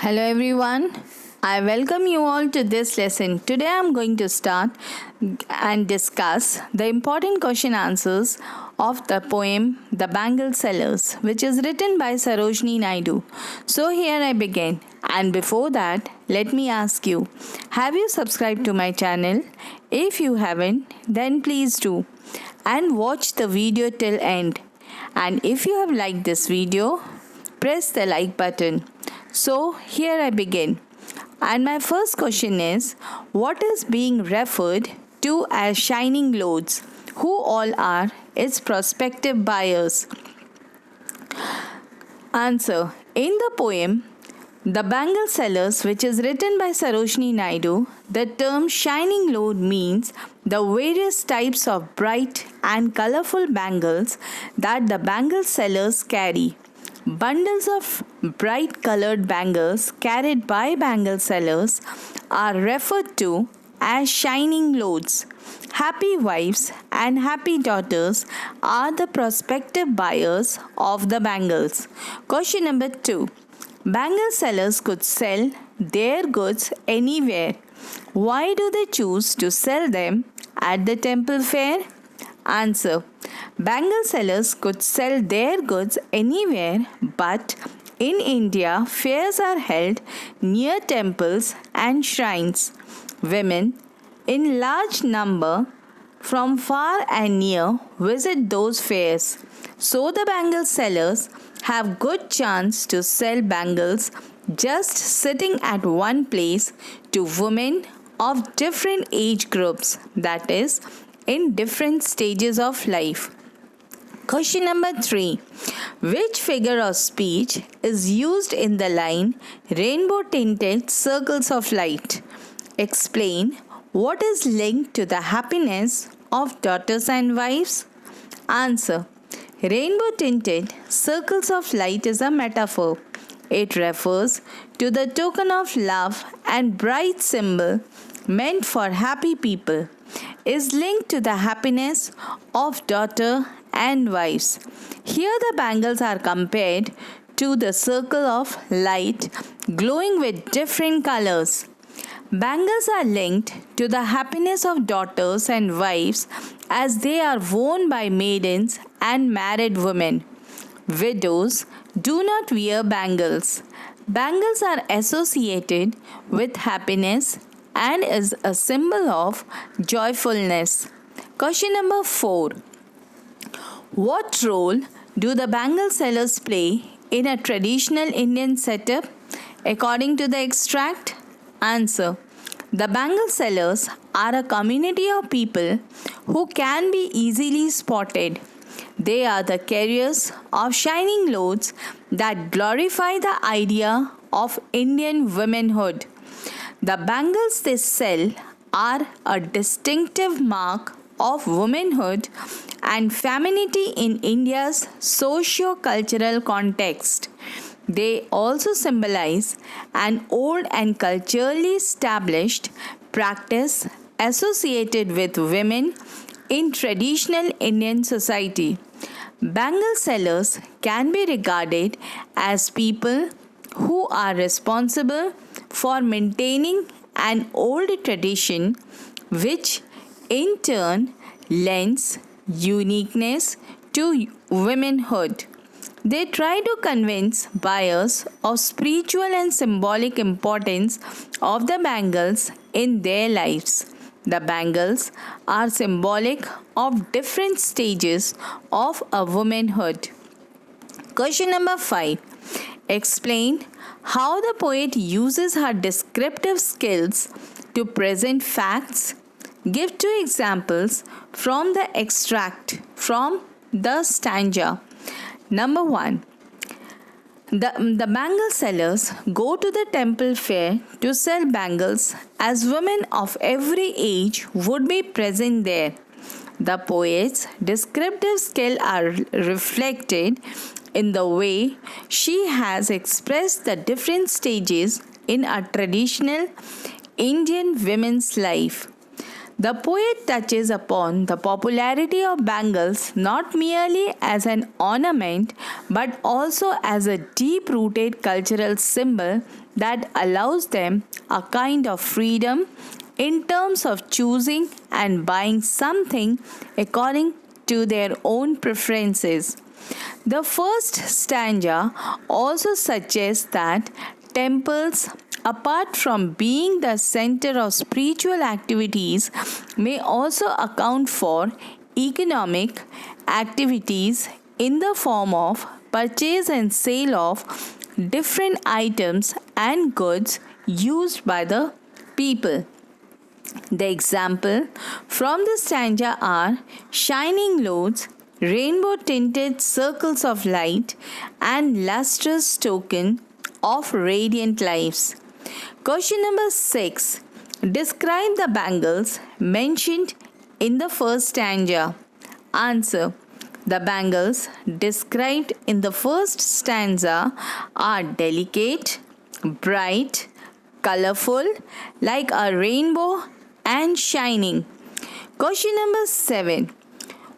Hello everyone. I welcome you all to this lesson. Today I am going to start and discuss the important question answers of the poem The Bangle Sellers, which is written by Sarojini Naidu. So here I begin. And before that, let me ask you, have you subscribed to my channel? If you haven't, then please do. And watch the video till end. And if you have liked this video, press the like button. So here I begin. And my first question is, what is being referred to as shining loads? Who all are its prospective buyers? Answer. In the poem, The Bangle Sellers, which is written by Sarojini Naidu, the term shining load means the various types of bright and colorful bangles that the bangle sellers carry. Bundles of bright colored bangles carried by bangle sellers are referred to as shining loads. Happy wives and happy daughters are the prospective buyers of the bangles. Question number 2. Bangle sellers could sell their goods anywhere. Why do they choose to sell them at the temple fair? Answer. Bangle sellers could sell their goods anywhere, but in India, fairs are held near temples and shrines. Women, in large number, from far and near, visit those fairs. So the bangle sellers have good chance to sell bangles just sitting at one place to women of different age groups, that is, in different stages of life. Question number 3. Which figure of speech is used in the line rainbow tinted circles of light? Explain what is linked to the happiness of daughters and wives. Answer. Rainbow tinted circles of light is a metaphor. It refers to the token of love and bright symbol meant for happy people, is linked to the happiness of daughter and wives. Here the bangles are compared to the circle of light glowing with different colors. Bangles are linked to the happiness of daughters and wives as they are worn by maidens and married women. Widows do not wear bangles. Bangles are associated with happiness and is a symbol of joyfulness. Question number 4. What role do the bangle sellers play in a traditional Indian setup according to the extract? Answer. The bangle sellers are a community of people who can be easily spotted. They are the carriers of shining loads that glorify the idea of Indian womanhood. The bangles they sell are a distinctive mark of womanhood and femininity in India's socio-cultural context. They also symbolize an old and culturally established practice associated with women in traditional Indian society. Bangle sellers can be regarded as people who are responsible for maintaining an old tradition, which in turn lends uniqueness to womanhood. They try to convince buyers of spiritual and symbolic importance of the bangles in their lives. The bangles are symbolic of different stages of a womanhood. Question number 5. Explain how the poet uses her descriptive skills to present facts. Give 2 examples from the extract from the stanza. Number 1. The bangle sellers go to the temple fair to sell bangles as women of every age would be present there. The poet's descriptive skill are reflected in the way she has expressed the different stages in a traditional Indian women's life. The poet touches upon the popularity of bangles not merely as an ornament but also as a deep rooted cultural symbol that allows them a kind of freedom in terms of choosing and buying something according to their own preferences. The first stanza also suggests that temples, apart from being the center of spiritual activities, may also account for economic activities in the form of purchase and sale of different items and goods used by the people. The example from the stanza are shining loads, rainbow tinted circles of light, and lustrous token of radiant lives. Question number 6. Describe the bangles mentioned in the first stanza. Answer. The bangles described in the first stanza are delicate, bright, colorful, like a rainbow, and shining. Question number 7.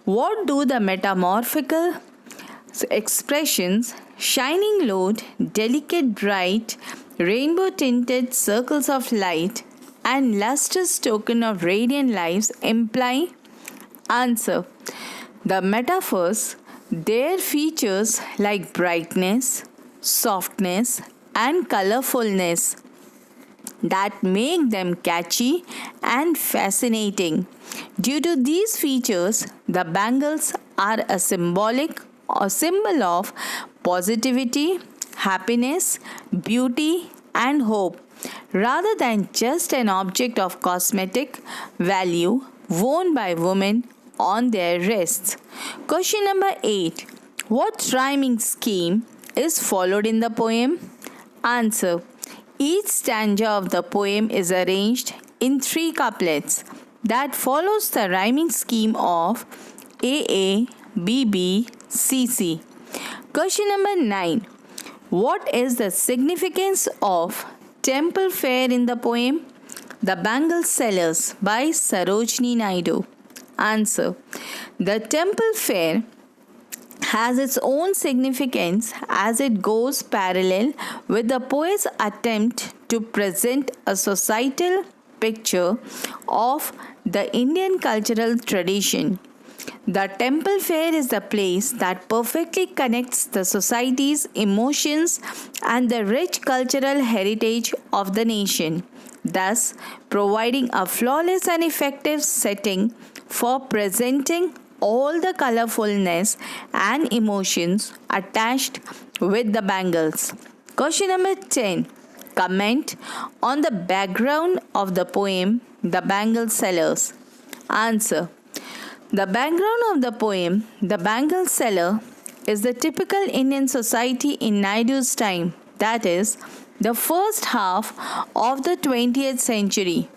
What do the metamorphical expressions shining load, delicate bright, rainbow tinted circles of light, and lustrous token of radiant lives imply? Answer. The metaphors, their features like brightness, softness, and colorfulness that make them catchy and fascinating. Due to these features, the bangles are a symbol of positivity, happiness, beauty, and hope, rather than just an object of cosmetic value worn by women on their wrists. Question number 8. What rhyming scheme is followed in the poem? Answer. Each stanza of the poem is arranged in 3 couplets that follows the rhyming scheme of AA, BB, CC. Question number 9. What is the significance of temple fair in the poem? The Bangle Sellers by Sarojini Naidu. Answer. The temple fair has its own significance as it goes parallel with the poet's attempt to present a societal picture of the Indian cultural tradition. The temple fair is the place that perfectly connects the society's emotions and the rich cultural heritage of the nation, thus providing a flawless and effective setting for presenting all the colorfulness and emotions attached with the bangles. Question number 10. Comment on the background of the poem The Bangle Sellers. Answer. The background of the poem The Bangle Seller is the typical Indian society in Naidu's time, that is, the first half of the 20th century.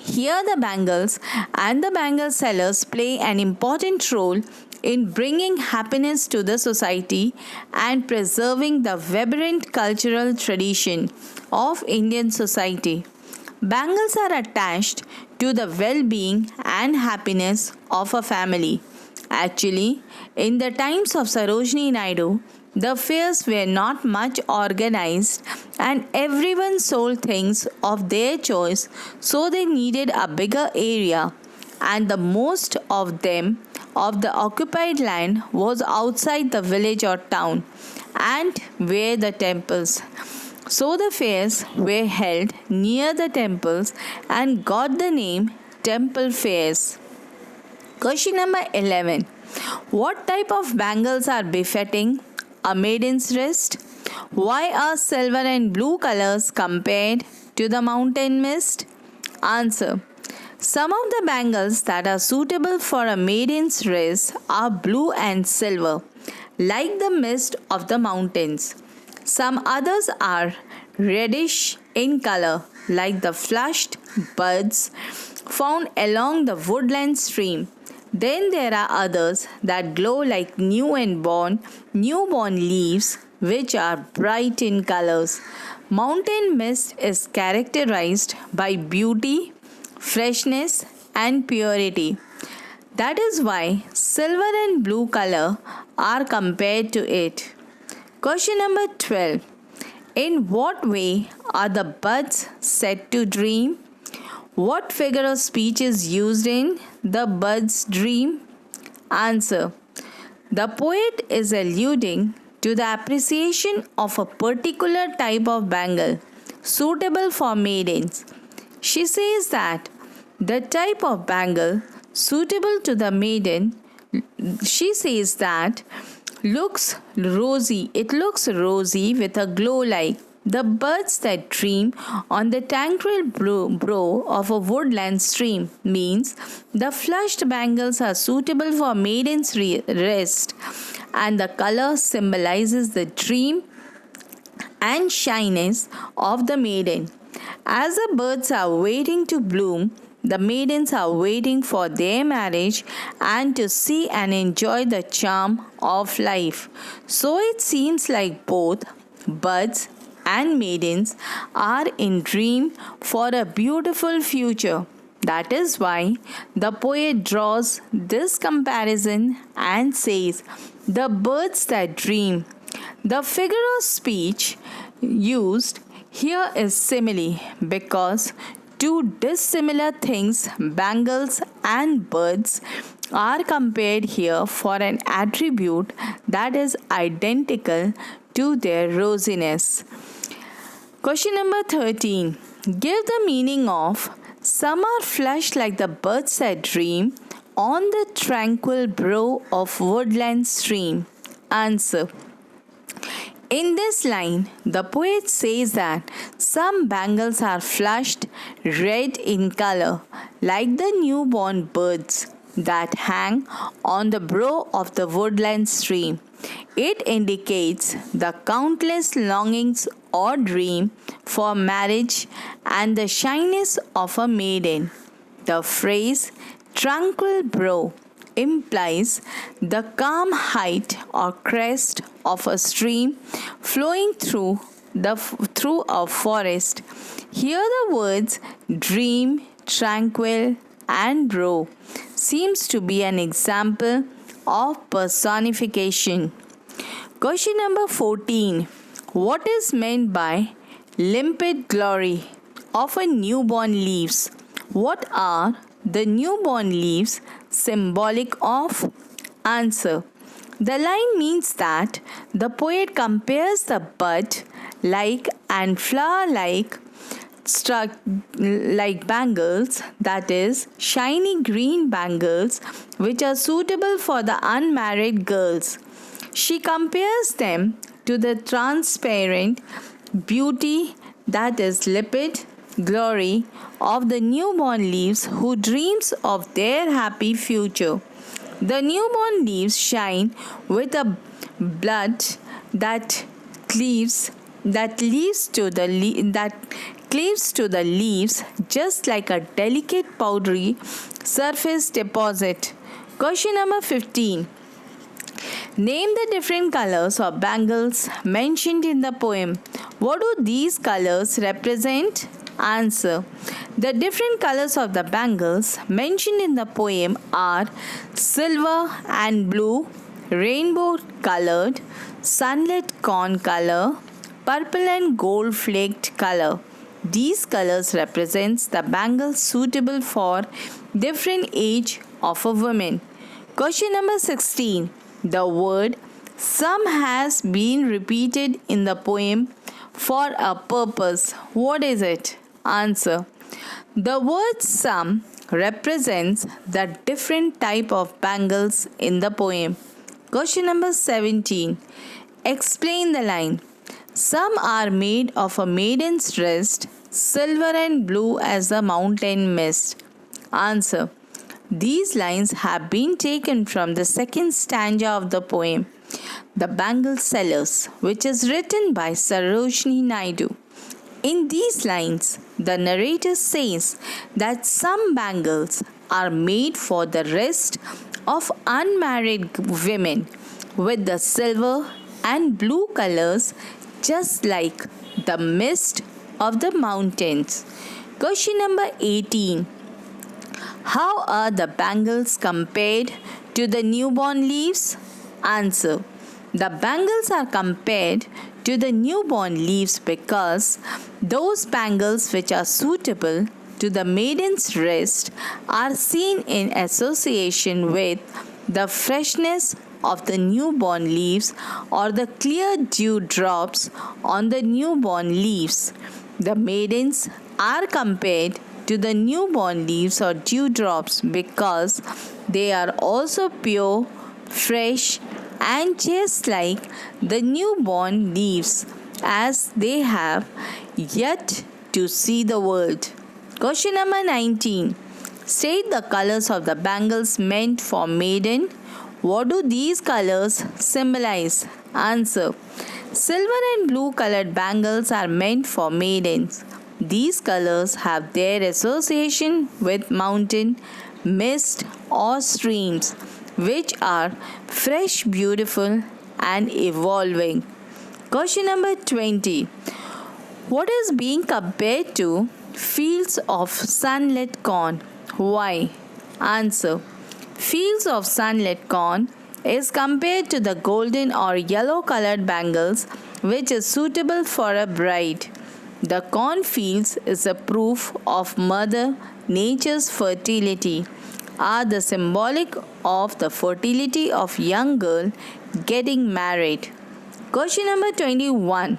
Here, the bangles and the bangle sellers play an important role in bringing happiness to the society and preserving the vibrant cultural tradition of Indian society. Bangles are attached to the well-being and happiness of a family. Actually, in the times of Sarojini Naidu, the fairs were not much organized and everyone sold things of their choice, so they needed a bigger area, and the most of them of the occupied land was outside the village or town and where the temples. So the fairs were held near the temples and got the name temple fairs. Question number 11. What type of bangles are befitting a maiden's wrist? Why are silver and blue colors compared to the mountain mist? Answer. Some of the bangles that are suitable for a maiden's wrist are blue and silver, like the mist of the mountains. Some others are reddish in color, like the flushed buds found along the woodland stream. Then there are others that glow like newborn leaves, which are bright in colors. Mountain mist is characterized by beauty, freshness, and purity. That is why silver and blue color are compared to it. Question number 12. In what way are the buds said to dream? What figure of speech is used in the bud's dream? Answer. The poet is alluding to the appreciation of a particular type of bangle suitable for maidens. She says that the type of bangle suitable to the maiden, she says that it looks rosy with a glow like the birds that dream on the tranquil brow of a woodland stream, means the flushed bangles are suitable for maiden's rest, and the color symbolizes the dream and shyness of the maiden. As the birds are waiting to bloom, the maidens are waiting for their marriage and to see and enjoy the charm of life. So it seems like both buds and maidens are in dream for a beautiful future. That is why the poet draws this comparison and says, the birds that dream. The figure of speech used here is simile because two dissimilar things, bangles and birds, are compared here for an attribute that is identical to their rosiness. Question number 13. Give the meaning of some are flushed like the birds that dream on the tranquil brow of woodland stream. Answer. In this line, the poet says that some bangles are flushed red in color, like the newborn birds that hang on the brow of the woodland stream. It indicates the countless longings or dream for marriage and the shyness of a maiden. The phrase tranquil brow implies the calm height or crest of a stream flowing through a forest. Here the words dream, tranquil and brow seems to be an example of personification. Question number 14. What is meant by limpid glory of a newborn leaves? What are the newborn leaves symbolic of? Answer. The line means that the poet compares the bud like and flower like bangles, that is, shiny green bangles, which are suitable for the unmarried girls. She compares them to the transparent beauty, that is, limpid glory of the newborn leaves who dreams of their happy future. The newborn leaves shine with a blood that cleaves to the leaves just like a delicate powdery surface deposit. Question number 15. Name the different colors of bangles mentioned in the poem. What do these colors represent? Answer. The different colors of the bangles mentioned in the poem are silver and blue, rainbow colored, sunlit corn color, purple and gold flaked color. These colors represents the bangles suitable for different age of a woman. Question number 16. The word some has been repeated in the poem for a purpose. What is it? Answer. The word some represents the different type of bangles in the poem. Question number 17. Explain the line. Some are made of a maiden's wrist, silver and blue as the mountain mist. Answer. These lines have been taken from the second stanza of the poem, The Bangle Sellers, which is written by Sarojini Naidu. In these lines, the narrator says that some bangles are made for the rest of unmarried women with the silver and blue colors, just like the mist of the mountains. Question number 18. How are the bangles compared to the newborn leaves? Answer. The bangles are compared to the newborn leaves because those bangles which are suitable to the maiden's wrist are seen in association with the freshness of the newborn leaves or the clear dew drops on the newborn leaves. The maidens are compared to the newborn leaves or dewdrops because they are also pure, fresh, and just like the newborn leaves as they have yet to see the world. Question number 19. State the colors of the bangles meant for maiden. What do these colors symbolize? Answer. Silver and blue colored bangles are meant for maidens. These colors have their association with mountain, mist, or streams, which are fresh, beautiful, and evolving. Question number 20. What is being compared to? Fields of sunlit corn. Why? Answer. Fields of sunlit corn is compared to the golden or yellow colored bangles which is suitable for a bride. The cornfields is a proof of Mother Nature's fertility, are the symbolic of the fertility of young girl getting married. Question number 21.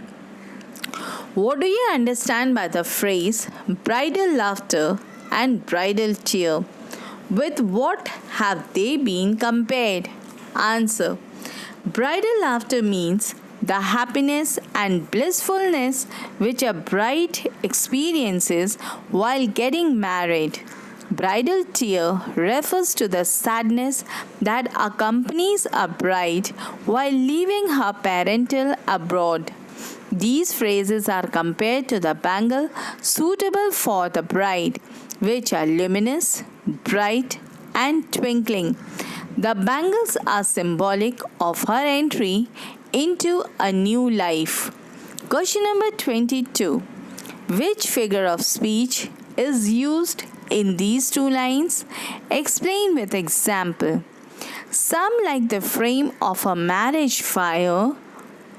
What do you understand by the phrase bridal laughter and bridal tear? With what have they been compared? Answer. Bridal laughter means the happiness and blissfulness which a bride experiences while getting married. Bridal tear refers to the sadness that accompanies a bride while leaving her parental abroad. These phrases are compared to the bangle suitable for the bride, which are luminous, bright, and twinkling. The bangles are symbolic of her entry into a new life. Question number 22. Which figure of speech is used in these two lines? Explain with example. Some like the flame of a marriage fire,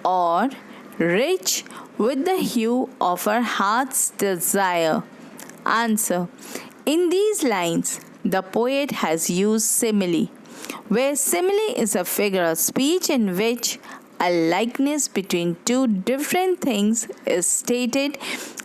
or rich with the hue of her heart's desire. Answer. In these lines, the poet has used simile, where simile is a figure of speech in which a likeness between two different things is stated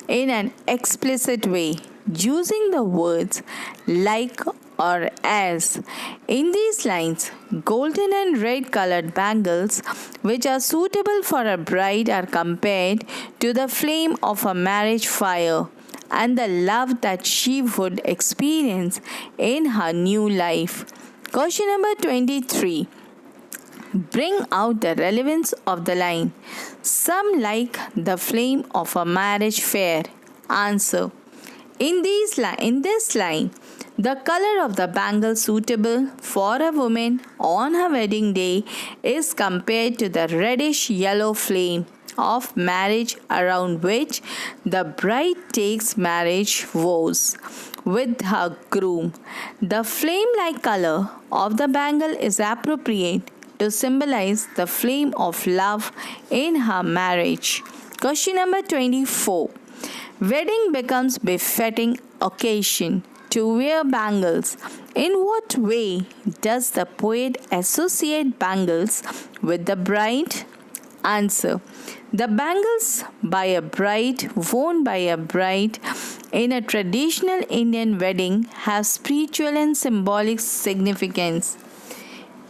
in an explicit way, using the words like or as. In these lines, golden and red colored bangles, which are suitable for a bride, are compared to the flame of a marriage fire and the love that she would experience in her new life. Question number 23. Bring out the relevance of the line. Some like the flame of a marriage fair. Answer. In this line, the color of the bangle suitable for a woman on her wedding day is compared to the reddish yellow flame of marriage around which the bride takes marriage vows with her groom. The flame-like color of the bangle is appropriate to symbolize the flame of love in her marriage. Question number 24. Wedding becomes befitting occasion to wear bangles. In what way does the poet associate bangles with the bride? Answer. The bangles worn by a bride in a traditional Indian wedding have spiritual and symbolic significance.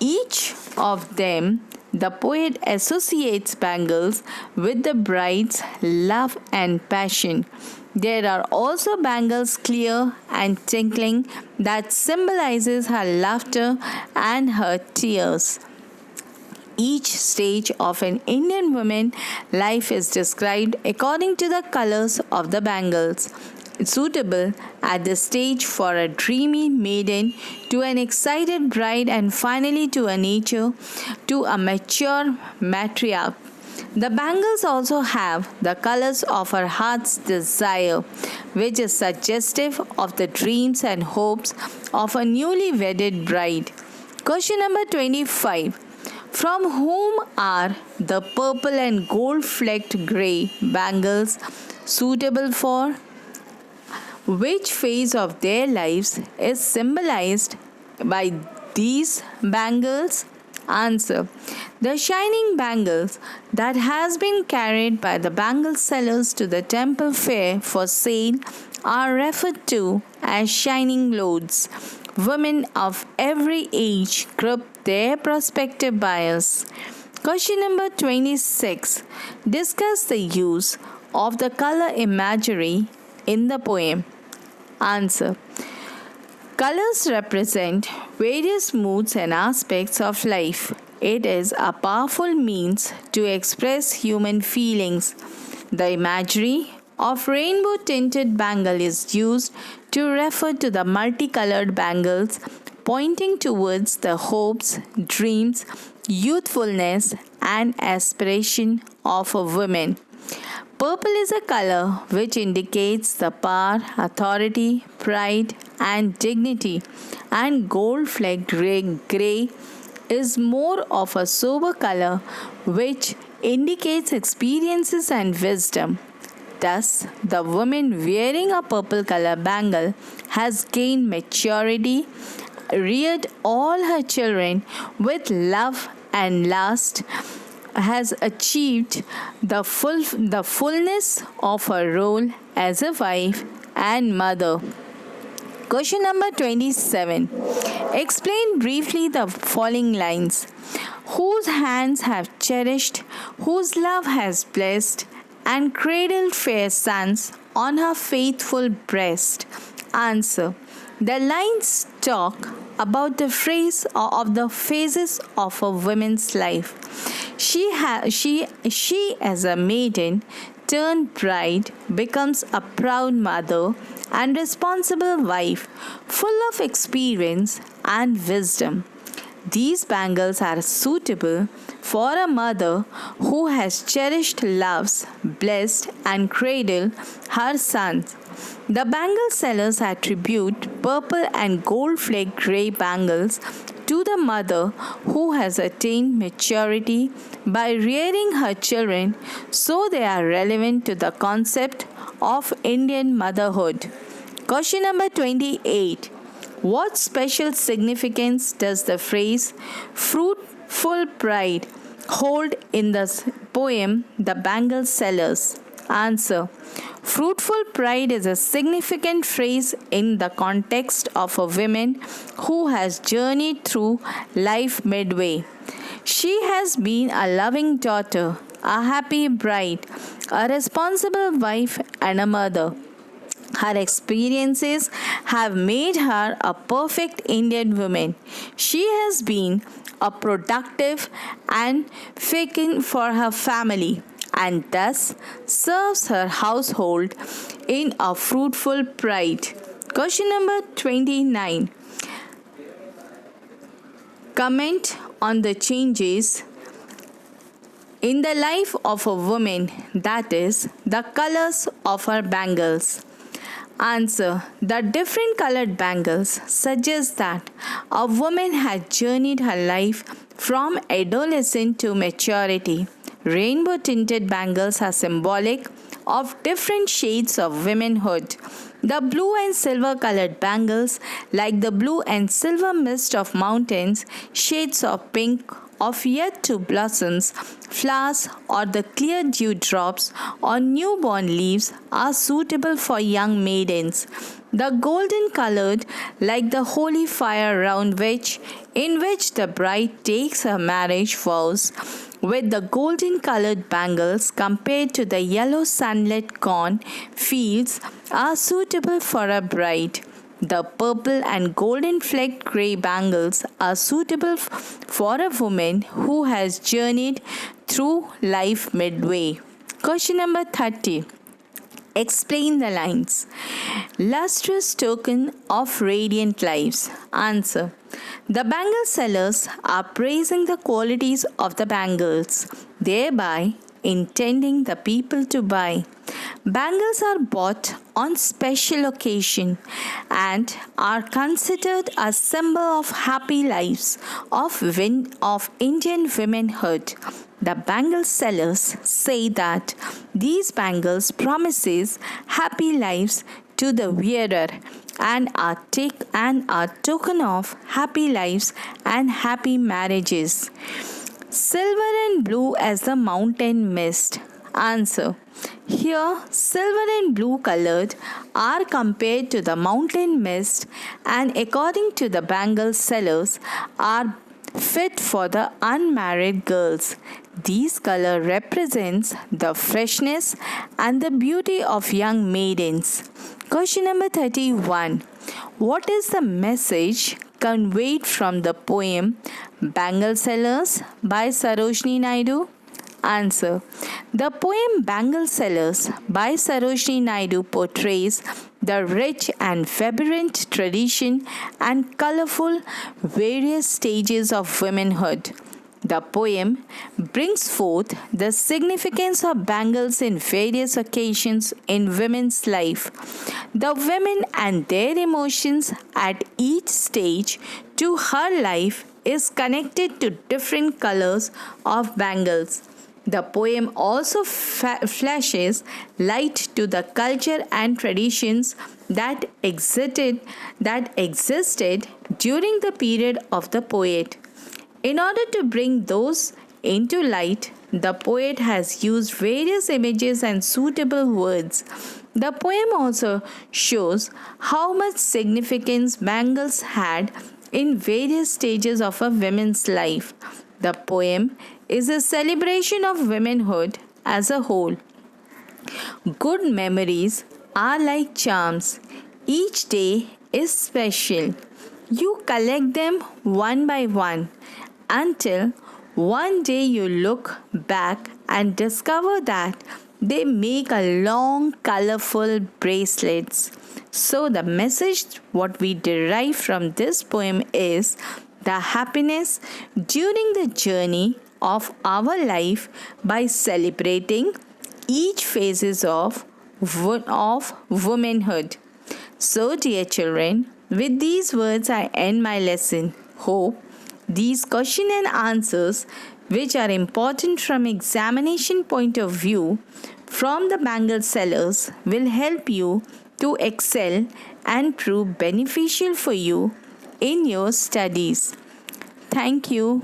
Each of them, the poet associates bangles with the bride's love and passion. There are also bangles clear and tinkling that symbolizes her laughter and her tears. Each stage of an Indian woman's life is described according to the colors of the bangles. Suitable at the stage for a dreamy maiden, to an excited bride, and finally to a mature matriarch. The bangles also have the colors of her heart's desire, which is suggestive of the dreams and hopes of a newly wedded bride. Question number 25. From whom are the purple and gold flecked grey bangles suitable for? Which phase of their lives is symbolized by these bangles? Answer. The shining bangles that has been carried by the bangle sellers to the temple fair for sale are referred to as shining loads. Women of every age group their prospective buyers. Question number 26. Discuss the use of the color imagery in the poem. Answer. Colors represent various moods and aspects of life. It is a powerful means to express human feelings. The imagery of rainbow tinted bangle is used to refer to the multicolored bangles pointing towards the hopes, dreams, youthfulness, and aspiration of a woman. Purple is a color which indicates the power, authority, pride, and dignity, and gold flecked gray is more of a sober color which indicates experiences and wisdom. Thus, the woman wearing a purple color bangle has gained maturity, reared all her children with love, and last has achieved the fullness of her role as a wife and mother. Question number 27. Explain briefly the following lines. Whose hands have cherished, whose love has blessed, and cradled fair sons on her faithful breast. Answer. The lines talk about the phrase of the phases of a woman's life. She as a maiden turned bride becomes a proud mother and responsible wife, full of experience and wisdom. These bangles are suitable for a mother who has cherished loves, blessed and cradled her sons. The bangle sellers attribute purple and gold flaked grey bangles to the mother who has attained maturity by rearing her children, so they are relevant to the concept of Indian motherhood. Question number 28. What special significance does the phrase fruitful pride hold in the poem The Bangle Sellers? Answer. Fruitful pride is a significant phrase in the context of a woman who has journeyed through life midway. She has been a loving daughter, a happy bride, a responsible wife, and a mother. Her experiences have made her a perfect Indian woman. She has been a productive and fecund for her family, and thus serves her household in a fruitful pride. Question number 29. Comment on the changes in the life of a woman, that is, the colors of her bangles. Answer. The different colored bangles suggest that a woman has journeyed her life from adolescence to maturity. Rainbow tinted bangles are symbolic of different shades of womanhood. The blue and silver colored bangles, like the blue and silver mist of mountains, shades of pink of yet to blossoms, flowers, or the clear dewdrops on newborn leaves, are suitable for young maidens. The golden colored, like the holy fire round which, in which the bride takes her marriage vows, with the golden colored bangles compared to the yellow sunlit corn fields, are suitable for a bride. The purple and golden flecked grey bangles are suitable for a woman who has journeyed through life midway. Question number 30. Explain the lines. Lustrous token of radiant lives. Answer. The bangle sellers are praising the qualities of the bangles, thereby intending the people to buy. Bangles are bought on special occasion and are considered a symbol of happy lives of Indian womanhood. The bangle sellers say that these bangles promises happy lives to the wearer and are token of happy lives and happy marriages. Silver and blue as the mountain mist. Answer. Here, silver and blue colored are compared to the mountain mist and according to the bangle sellers are fit for the unmarried girls. These color represents the freshness and the beauty of young maidens. Question number 31. What is the message conveyed from the poem Bangle Sellers by Sarojini Naidu? Answer. The poem Bangle Sellers by Sarojini Naidu portrays the rich and vibrant tradition and colorful various stages of womanhood. The poem brings forth the significance of bangles in various occasions in women's life, the women and their emotions at each stage to her life is connected to different colors of bangles. The poem also flashes light to the culture and traditions that existed during the period of the poet. In order to bring those into light, the poet has used various images and suitable words. The poem also shows how much significance bangles had in various stages of a woman's life. The poem is a celebration of womanhood as a whole. Good memories are like charms. Each day is special. You collect them one by one until one day you look back and discover that they make a long, colorful bracelets. So, the message what we derive from this poem is the happiness during the journey of our life by celebrating each phases of womanhood. So, dear children, with these words I end my lesson. Hope these question and answers, which are important from examination point of view from the bangle sellers, will help you to excel and prove beneficial for you in your studies. Thank you.